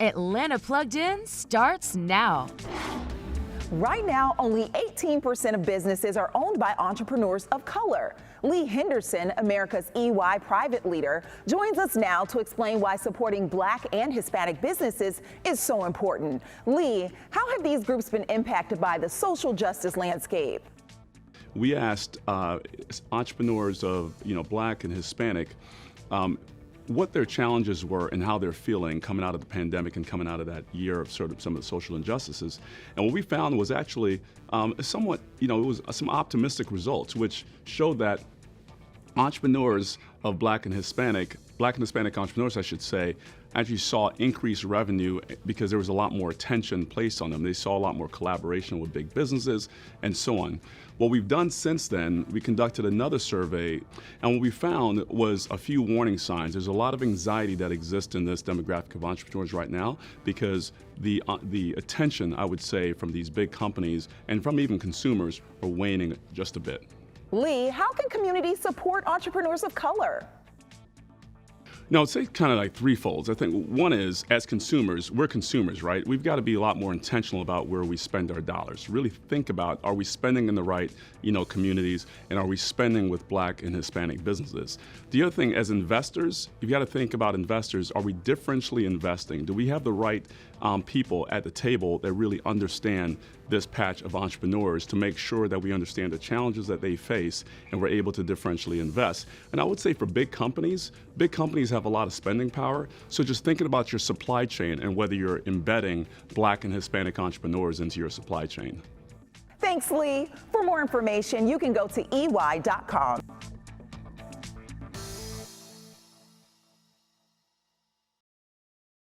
Atlanta Plugged In starts now. Right now, only 18% of businesses are owned by entrepreneurs of color. Lee Henderson, America's EY private leader, joins us now to explain why supporting Black and Hispanic businesses is so important. Lee, how have these groups been impacted by the social justice landscape? We asked entrepreneurs of Black and Hispanic what their challenges were and how they're feeling coming out of the pandemic and coming out of that year of sort of some of the social injustices. And what we found was actually somewhat, it was some optimistic results, which showed that entrepreneurs of Black and Hispanic entrepreneurs, I should say, actually saw increased revenue because there was a lot more attention placed on them. They saw a lot more collaboration with big businesses and so on. What we've done since then, we conducted another survey, and what we found was a few warning signs. There's a lot of anxiety that exists in this demographic of entrepreneurs right now because the attention, I would say, from these big companies and from even consumers are waning just a bit. Lee, how can communities support entrepreneurs of color? No, I'd say kind of like threefolds. I think one is, as consumers, we're consumers, right? We've got to be a lot more intentional about where we spend our dollars. Really think about, are we spending in the right, communities, and are we spending with Black and Hispanic businesses? The other thing, as investors, you've got to think about investors. Are we differentially investing? Do we have the right people at the table that really understand this patch of entrepreneurs to make sure that we understand the challenges that they face and we're able to differentially invest? And I would say for big companies have a lot of spending power. So just thinking about your supply chain and whether you're embedding Black and Hispanic entrepreneurs into your supply chain. Thanks, Lee. For more information, you can go to ey.com.